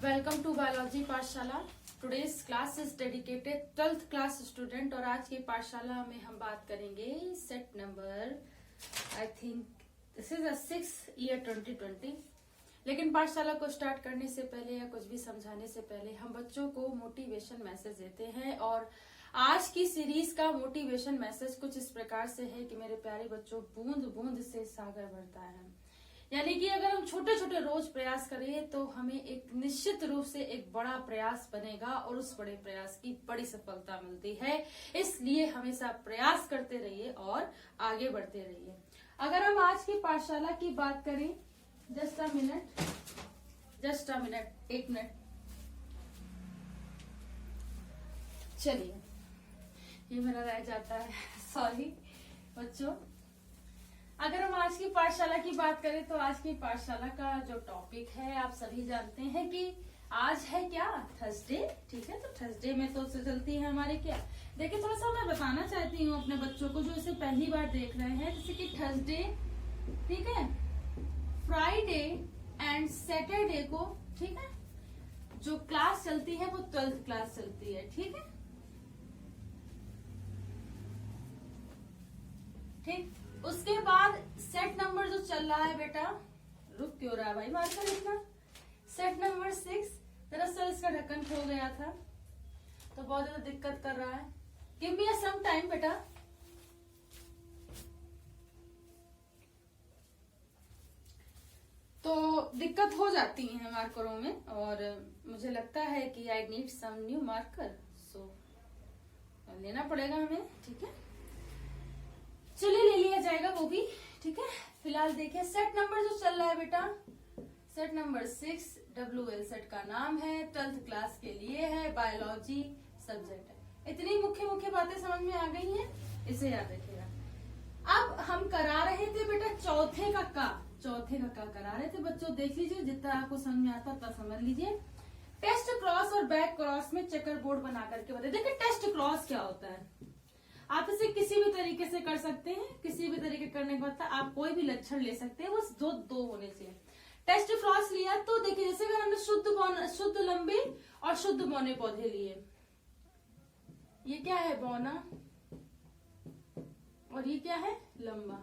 Welcome to biology पाठशाला। Today's class is dedicated 12th class student और आज की पाठशाला में हम बात करेंगे set number I think this is 6 year 2020। लेकिन पाठशाला को स्टार्ट करने से पहले या कुछ भी समझाने से पहले हम बच्चों को मोटिवेशन मैसेज देते हैं और आज की सीरीज का मोटिवेशन मैसेज कुछ इस प्रकार से है कि मेरे प्यारे बच्चों, बूंद बूंद से सागर बढ़ता है। यानी कि अगर हम छोटे छोटे रोज प्रयास करें तो हमें एक निश्चित रूप से एक बड़ा प्रयास बनेगा और उस बड़े प्रयास की बड़ी सफलता मिलती है। इसलिए हमेशा प्रयास करते रहिए और आगे बढ़ते रहिए। अगर हम आज की पाठशाला की बात करें, जस्ट अ मिनट, एक मिनट, चलिए, ये मेरा रह जाता है, सॉरी बच्चों। अगर हम आज की पाठशाला की बात करें तो आज की पाठशाला का जो टॉपिक है आप सभी जानते हैं कि आज है क्या, थर्सडे। ठीक है, तो थर्सडे में तो चलती है हमारे क्या, देखिए थोड़ा सा मैं बताना चाहती हूँ अपने बच्चों को जो इसे पहली बार देख रहे हैं, जैसे कि थर्सडे, ठीक है, फ्राइडे एंड सैटरडे को, ठीक है, जो क्लास चलती है वो 12th क्लास चलती है। ठीक है, ठीक। उसके बाद सेट नंबर जो चल रहा है, बेटा रुक क्यों रहा है भाई, मार्कर इतना, सेट नंबर 6 दरअसल इसका ढक्कन खो गया था तो बहुत ज्यादा दिक्कत कर रहा है। गिव मी सम टाइम बेटा। तो दिक्कत हो जाती है मार्करों में और मुझे लगता है कि I need some new marker, so लेना पड़ेगा हमें। ठीक है, चलिए ले लिया जाएगा वो भी। ठीक है, फिलहाल देखिए सेट नंबर जो चल रहा है बेटा, सेट नंबर 6 WL सेट का नाम है, 12th क्लास के लिए है, बायोलॉजी सब्जेक्ट है। इतनी मुख्य बातें समझ में आ गई हैं, इसे याद रखिएगा। अब हम करा रहे थे बेटा चौथे का करा रहे थे बच्चों, देख लीजिए, जितना आपको समझ में आता उतना समझ लीजिए। टेस्ट क्रॉस और बैक क्रॉस में चेकर बोर्ड बना करके बताइए। देखिए टेस्ट क्रॉस क्या होता है, आप इसे किसी भी तरीके से कर सकते हैं, किसी भी तरीके करने के बाद आप कोई भी लक्षण ले सकते हैं, बस दो होने चाहिए। टेस्ट क्रॉस लिया तो देखिए, जैसे अगर हमने शुद्ध लंबे और शुद्ध बौने पौधे लिए, ये क्या है, बौना, और ये क्या है, लंबा।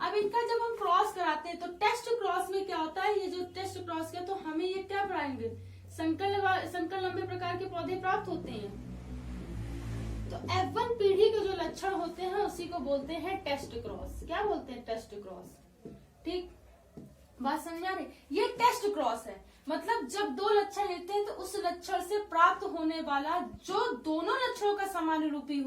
अब इनका जब हम क्रॉस कराते हैं तो टेस्ट क्रॉस में क्या होता है, ये जो टेस्ट क्रॉस किया तो हमें ये क्या पढ़ाएंगे, संकर लंबे प्रकार के पौधे प्राप्त होते हैं। तो F1 पीढ़ी के जो लक्षण होते हैं उसी को बोलते हैं टेस्ट क्रॉस। क्या बोलते हैं, टेस्ट क्रॉस। ठीक, बात समझ आ रही, ये टेस्ट क्रॉस है। मतलब जब दो लक्षण लेते हैं तो उस लक्षण से प्राप्त होने वाला जो दोनों लक्षणों का समान रूपी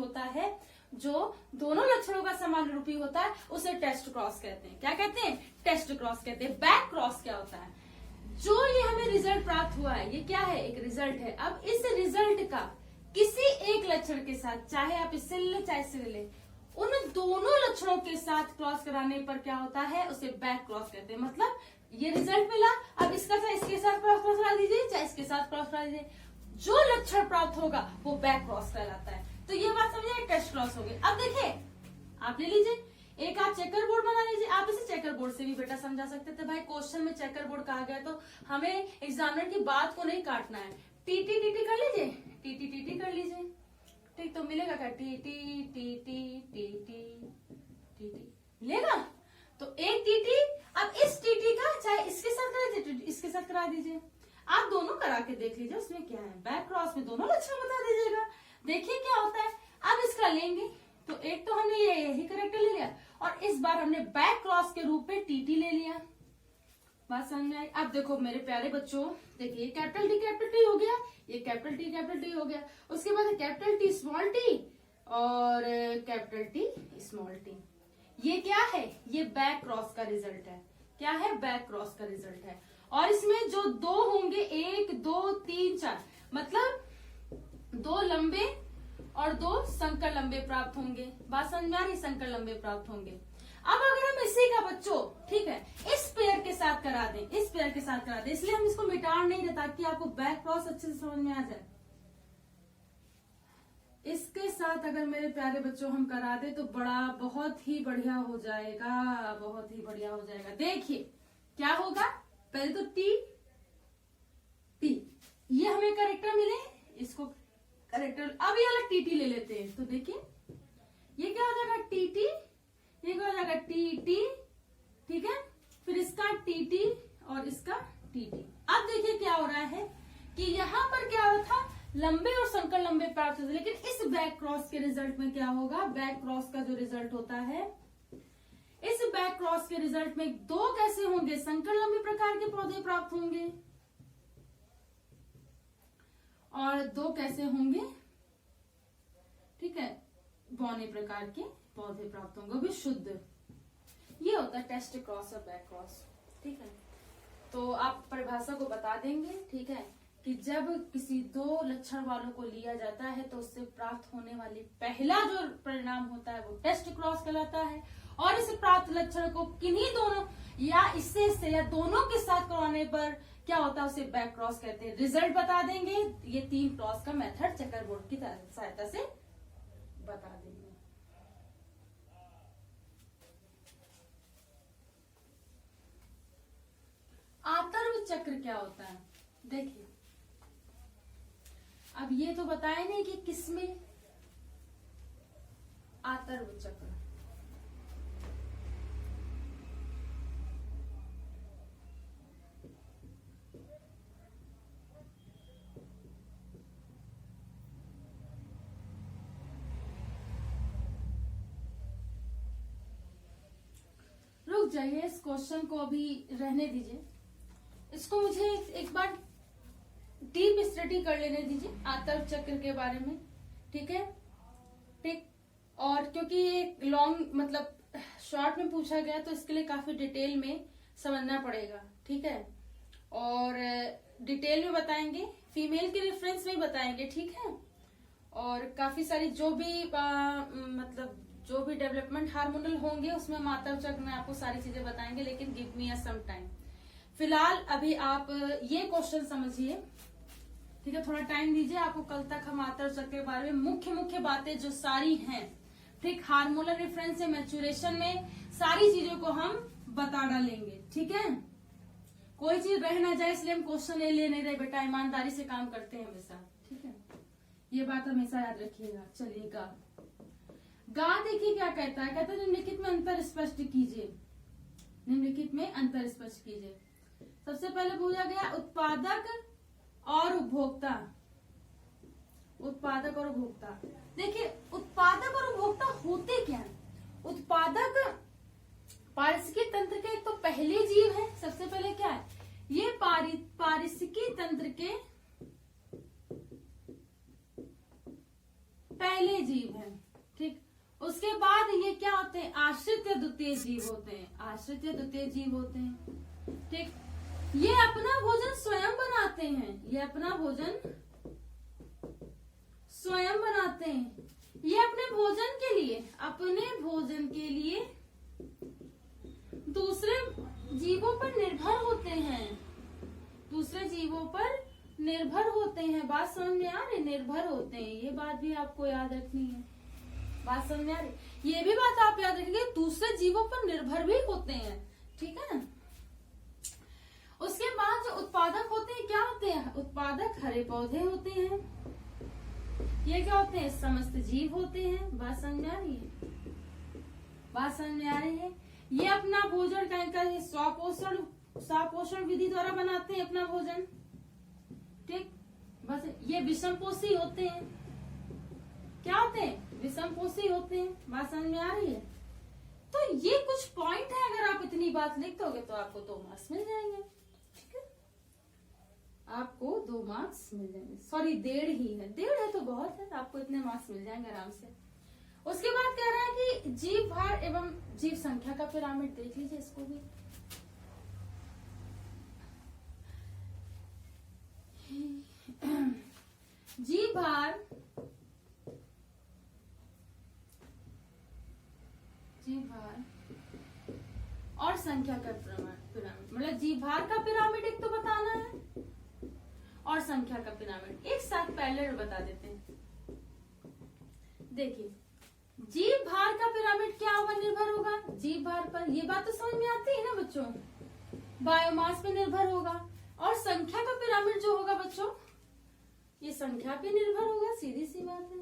होता है, उसे टेस्ट क्रॉस कहते हैं। क्या कहते हैं, टेस्ट क्रॉस कहते हैं। बैक क्रॉस क्या होता है, जो ये हमें रिजल्ट प्राप्त हुआ है, ये क्या है, एक रिजल्ट है। अब इस रिजल्ट का किसी एक लक्षण के साथ, चाहे आप इससे ले चाहे इससे ले, उन दोनों लक्षणों के साथ क्रॉस कराने पर क्या होता है, उसे बैक क्रॉस कहते हैं। मतलब ये रिजल्ट मिला, अब इसका चाहे इसके साथ क्रॉस करा दीजिए, चाहे इसके साथ क्रॉस करा दीजिए, जो लक्षण प्राप्त होगा वो बैक क्रॉस कहलाता है। तो ये बात समझिए, टेस्ट क्रॉस हो गई। अब देखिए, आप ले लीजिए, एक आप चेकर बोर्ड बना लीजिए। आप इसे चेकर बोर्ड से भी बेटा समझा सकते थे, भाई क्वेश्चन में चेकर बोर्ड कहा गया तो हमें एग्जामिनर की बात को नहीं काटना है। टीटी कर लीजिए, टीटी कर लीजिए। ठीक, तो मिलेगा क्या, टीटी मिलेगा। तो एक टीटी, अब इस टीटी का चाहे इसके साथ करा दीजिए, इसके साथ करा दीजिए, आप दोनों करा के देख लीजिए उसमें क्या है। बैक क्रॉस में दोनों लक्षण बता दीजिएगा, देखिए क्या होता है। अब इसका लेंगे तो एक तो हमने यही करेक्टर ले लिया और इस बार हमने बैक क्रॉस के रूप में टीटी ले लिया। बात समझ में आई। अब देखो मेरे प्यारे बच्चों, देखिए कैपिटल टी हो गया, ये कैपिटल टी हो गया, उसके बाद कैपिटल टी स्मॉल टी और कैपिटल टी स्मॉल टी। ये क्या है, ये बैक क्रॉस का रिजल्ट है। क्या है, बैक क्रॉस का रिजल्ट है। और इसमें जो दो होंगे, 1 2 3 4, मतलब 2 लंबे और 2 संकर लंबे प्राप्त होंगे। बात समझ में आ रही, संकर लंबे प्राप्त होंगे। अब अगर हम इसी का बच्चों, ठीक है, इस पेयर के साथ करा दें, इसलिए हम इसको मिटा नहीं रहे ताकि आपको बैक क्रॉस अच्छे से समझ में आ जाए। इसके साथ अगर मेरे प्यारे बच्चों हम करा दें तो बहुत ही बढ़िया हो जाएगा, बहुत ही बढ़िया हो जाएगा। देखिए क्या होगा, पहले तो टी, ये हमें करेक्टर मिले, इसको करेक्टर। अब ये वाला टीटी ले लेते हैं, तो देखिए ये क्या हो जाएगा टीटी, ये क्या हो जाएगा टीटी, ठीक है, फिर इसका टीटी और इसका टीटी। अब देखिए क्या हो रहा है कि यहाँ पर क्या हो रहा था, लंबे और संकर लंबे प्राप्त होते, लेकिन इस बैक क्रॉस के रिजल्ट में क्या होगा, बैक क्रॉस का जो रिजल्ट होता है, इस बैक क्रॉस के रिजल्ट में दो कैसे होंगे, संकर लंबे प्रकार के पौधे प्राप्त होंगे और दो कैसे होंगे, ठीक है, बौने प्रकार के पौधे प्राप्त होंगे, वो भी शुद्ध। ये होता है टेस्ट क्रॉस और बैक क्रॉस, ठीक है। तो आप परिभाषा को बता देंगे, ठीक है, कि जब किसी दो लक्षण वालों को लिया जाता है तो उससे प्राप्त होने वाली पहला जो परिणाम होता है वो टेस्ट क्रॉस कहलाता है, और इस प्राप्त लक्षण को किन्हीं दोनों या इससे या दोनों के साथ करवाने पर क्या होता है, उसे बैक क्रॉस कहते हैं। रिजल्ट बता देंगे, ये 3 क्रॉस का मेथड चेकर बोर्ड की सहायता से बता देंगे। आतर्व चक्र क्या होता है, देखिए अब ये तो बताया नहीं कि किसमें आतर्व चक्र, रुक जाइए, इस क्वेश्चन को अभी रहने दीजिए, इसको मुझे एक बार डीप स्टडी कर लेने दीजिए आतर्व चक्र के बारे में, ठीक है, ठीक। और क्योंकि ये लॉन्ग मतलब शॉर्ट में पूछा गया तो इसके लिए काफी डिटेल में समझना पड़ेगा, ठीक है, और डिटेल में बताएंगे, फीमेल के रेफरेंस में बताएंगे, ठीक है, और काफी सारी जो भी मतलब जो भी डेवलपमेंट हार्मोनल होंगे उसमें हम आतर्व चक्र में आपको सारी चीजें बताएंगे, लेकिन गिव मी सम टाइम। फिलहाल अभी आप ये क्वेश्चन समझिए, ठीक है, थोड़ा टाइम दीजिए, आपको कल तक हम आतर्व चक्र के बारे में मुख्य बातें जो सारी हैं, ठीक, हार्मोनल रेफरेंस से मैच्योरेशन में सारी चीजों को हम बता डालेंगे, ठीक है, कोई चीज रह ना जाए इसलिए हम क्वेश्चन ले नहीं रहे बेटा, ईमानदारी से काम करते हैं हमेशा, ठीक है, ये बात हमेशा याद रखिएगा। चलिए गा देखिए क्या कहता है, कहता है निम्नलिखित में अंतर स्पष्ट कीजिए, निम्नलिखित में अंतर स्पष्ट कीजिए। सबसे पहले पूछा गया उत्पादक और उपभोक्ता, उत्पादक और उपभोक्ता। देखिए उत्पादक और उपभोक्ता होते क्या है, उत्पादक पारिस्थितिकी तंत्र के एक तो पहले जीव है, सबसे पहले क्या है, ये पारिस्थितिकी तंत्र के पहले जीव है, ठीक। उसके बाद ये क्या होते हैं, आश्रित या द्वितीय जीव होते हैं, आश्रित या द्वितीय जीव होते हैं, ठीक। ये अपना भोजन स्वयं बनाते हैं, ये अपना भोजन स्वयं बनाते हैं, ये अपने भोजन के लिए दूसरे जीवों पर निर्भर होते हैं, दूसरे जीवों पर निर्भर होते हैं। बात समझ में आ रही, निर्भर होते हैं, ये बात भी आपको याद रखनी है, बात समझ में आ रही, ये भी बात आप याद रखिए, दूसरे जीवों पर निर्भर भी होते हैं, ठीक है। उसके बाद जो उत्पादक होते हैं क्या होते हैं, उत्पादक हरे पौधे होते हैं, ये क्या होते हैं, समस्त जीव होते हैं। बात समझ में आ रही है, बात समझ में आ रही है। ये अपना भोजन स्वपोषण विधि द्वारा बनाते हैं अपना भोजन, ठीक। बस ये विषमपोषी होते हैं, क्या होते हैं, विषमपोषी होते हैं। बात समझ में आ रही है। तो ये कुछ पॉइंट है, अगर आप इतनी बात लिख दोगे तो आपको 2 मार्क्स मिल जाएंगे, ठीक है, आपको 2 मार्क्स मिल जाएंगे, सॉरी 1.5 ही है, 1.5 है तो बहुत है, आपको इतने मार्क्स मिल जाएंगे आराम से। उसके बाद कह रहा है कि जीव भार एवं जीव संख्या का पिरामिड देख लीजिए, इसको भी जीव भार और संख्या का पिरामिड, मतलब जीव भार का पिरामिड एक तो बताना है और संख्या का पिरामिड एक साथ पहले बता देते हैं। देखिए जीव भार का पिरामिड क्या होगा, निर्भर होगा जीव भार पर, ये बात तो समझ में आती है ना बच्चों, बायोमास पे निर्भर होगा। और संख्या का पिरामिड जो होगा बच्चों, ये संख्या पे निर्भर होगा, सीधी सी बात है,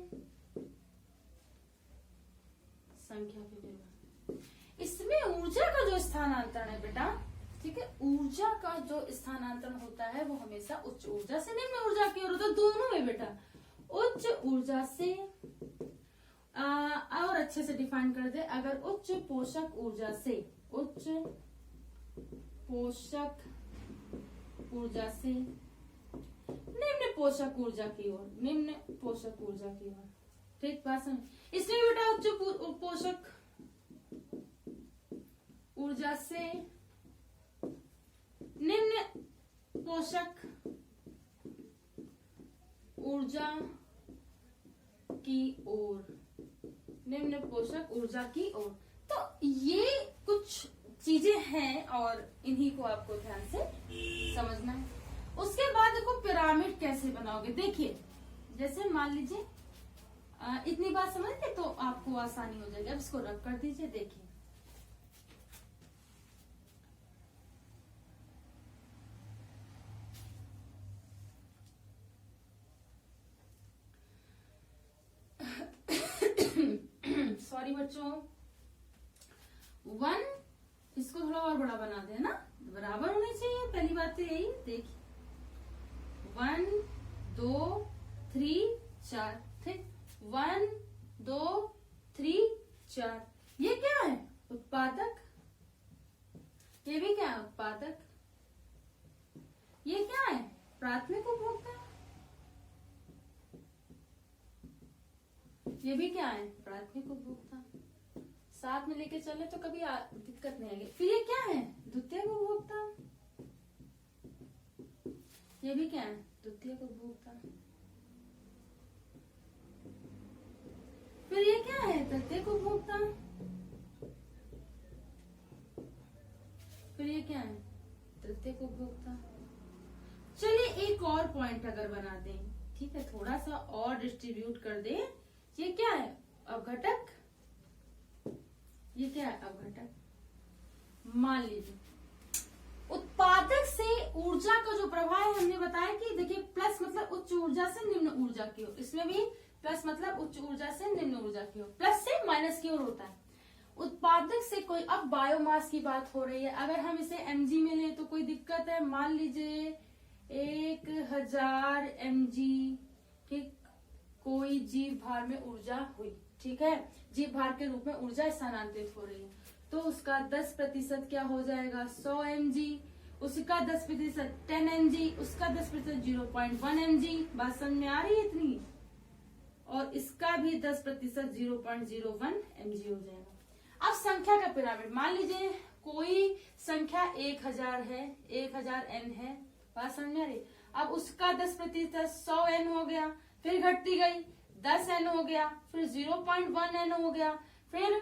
संख्या पे निर्भर। इसमें ऊर्जा का जो स्थानांतरण है बेटा, ठीक है, ऊर्जा का जो स्थानांतरण होता है वो हमेशा उच्च ऊर्जा से निम्न ऊर्जा की ओर होता है, दोनों में बेटा। उच्च ऊर्जा से और अच्छे से डिफाइन कर दे, अगर उच्च पोषक ऊर्जा से, उच्च पोषक ऊर्जा से निम्न पोषक ऊर्जा की ओर, निम्न पोषक ऊर्जा की ओर, ठीक बात समझ। इसलिए बेटा उच्च पोषक ऊर्जा से निम्न पोषक ऊर्जा की ओर, निम्न पोषक ऊर्जा की ओर। तो ये कुछ चीजें हैं और इन्हीं को आपको ध्यान से समझना है। उसके बाद देखो पिरामिड कैसे बनाओगे। देखिए जैसे मान लीजिए इतनी बात समझ गए तो आपको आसानी हो जाएगी। अब इसको रख कर दीजिए। देखिए सॉरी बच्चों, 1 इसको थोड़ा और बड़ा बना दे ना, बराबर होनी चाहिए, पहली बात तो यही। देखिए 1 2 3 4, ठीक, 1 2 3 4। ये क्या है? उत्पादक। ये भी क्या है? उत्पादक। ये क्या है? प्राथमिक उपभोक्ता। ये भी क्या है? प्राथमिक उपभोक्ता। साथ में लेके चले तो कभी दिक्कत नहीं आएगी। फिर ये क्या है? द्वितीयक उपभोक्ता। ये भी क्या है? द्वितीयक उपभोक्ता। फिर ये क्या है? तृतीयक उपभोक्ता। फिर ये क्या है? तृतीयक उपभोक्ता। चलिए एक और पॉइंट अगर बना दें, ठीक है, थोड़ा सा और डिस्ट्रीब्यूट कर दें। ये क्या है? अवघटक। ये क्या है? अवघटक। मान लीजिए उत्पादक से ऊर्जा का जो प्रवाह है, हमने बताया कि देखिए प्लस मतलब उच्च ऊर्जा से निम्न ऊर्जा की ओर, इसमें भी प्लस मतलब उच्च ऊर्जा से निम्न ऊर्जा की ओर, प्लस से माइनस की ओर होता है। उत्पादक से कोई, अब बायोमास की बात हो रही है, अगर हम इसे mg में लें तो कोई दिक्कत है? मान लीजिए 1000 mg, ठीक, कोई जीव भार में ऊर्जा हुई, ठीक है, जीव भार के रूप में ऊर्जा स्थानांतरित हो रही है, तो उसका 10% क्या हो जाएगा? 100 mg, उसका 10% 10 mg, उसका 10% 0.1 mg। बात समझ में आ रही है इतनी? और इसका भी 10% 0.01 mg हो जाएगा। अब संख्या का पिरामिड, मान लीजिए कोई संख्या 1000 है, 1000 n है, बात समझ में आ रही? अब उसका 10% 100 n हो गया, फिर घटती गई 10 n हो गया, फिर 0.1 n हो गया, फिर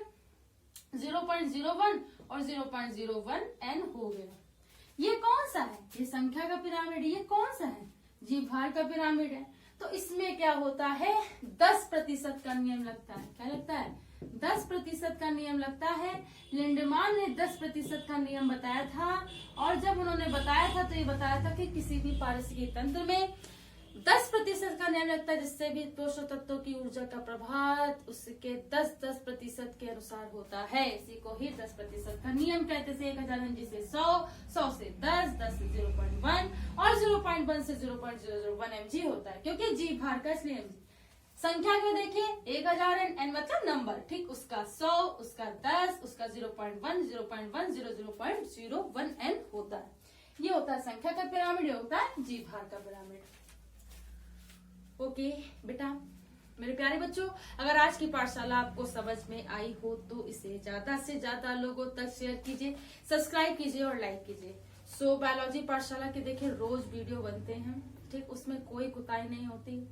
0.01 और 0.01 n हो गया। ये कौन सा है? ये संख्या का पिरामिड। ये कौन सा है? जीव भार का पिरामिड है। तो इसमें क्या होता है? 10% का नियम लगता है। क्या लगता है? 10% का नियम लगता है। लिंडमान ने 10% का नियम बताया था, और जब उन्होंने बताया था तो ये बताया था कि किसी भी पारिस्थितिकी तंत्र में 10% का नियम लगता है, जिससे भी पोषक तत्वों की ऊर्जा का प्रभाव उसके 10% के अनुसार होता है। इसी को ही 10% का नियम कहते हैं। 1000 mg से 100, 100 से 10, 10 से 0.1 और 0.1 से 0.001 mg होता है, क्योंकि जीव भार का इसलिए mg। संख्या को देखिए, 1000 n मतलब नंबर, ठीक, उसका 100, उसका 10, उसका 0.1, 0.1, 0.01 n होता है। ये होता है संख्या का पिरामिड, ये होता है जीव भार का पिरामिड। ओके बेटा, मेरे प्यारे बच्चों, अगर आज की पाठशाला आपको समझ में आई हो तो इसे ज्यादा से ज्यादा लोगों तक शेयर कीजिए, सब्सक्राइब कीजिए और लाइक कीजिए। सो बायोलॉजी पाठशाला के देखिए रोज वीडियो बनते हैं, ठीक, उसमें कोई कुताही नहीं होती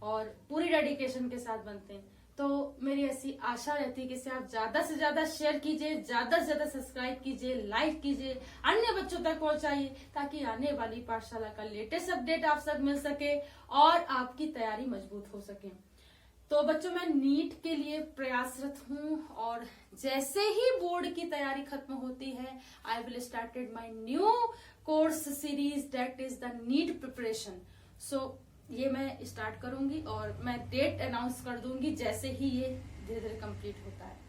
और पूरी डेडिकेशन के साथ बनते हैं। तो मेरी ऐसी आशा रहती है कि इसे आप ज्यादा से ज्यादा शेयर कीजिए, ज्यादा से ज्यादा सब्सक्राइब कीजिए, लाइक कीजिए, अन्य बच्चों तक पहुंचाइए, ताकि आने वाली पाठशाला का लेटेस्ट अपडेट आप सब मिल सके और आपकी तैयारी मजबूत हो सके। तो बच्चों, मैं नीट के लिए प्रयासरत हूँ, और जैसे ही बोर्ड की तैयारी खत्म होती है, I will started my new course series that is the NEET preparation. So ये मैं स्टार्ट करूंगी और मैं डेट अनाउंस कर दूंगी जैसे ही ये धीरे धीरे कंप्लीट होता है।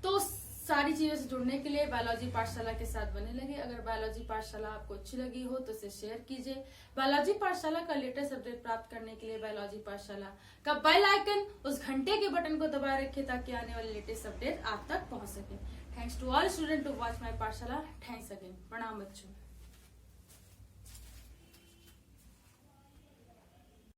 तो सारी चीजों से जुड़ने के लिए बायोलॉजी पाठशाला के साथ बने लगे। अगर बायोलॉजी पाठशाला आपको अच्छी लगी हो तो इसे शेयर कीजिए। बायोलॉजी पाठशाला का लेटेस्ट अपडेट प्राप्त करने के लिए बायोलॉजी पाठशाला का बेल आइकन, उस घंटे के बटन को दबाए रखिए ताकि आने वाले लेटेस्ट अपडेट आप तक पहुंच सके। Thanks to all student to watch my Pathshala. Thanks again. प्रणाम बच्चों।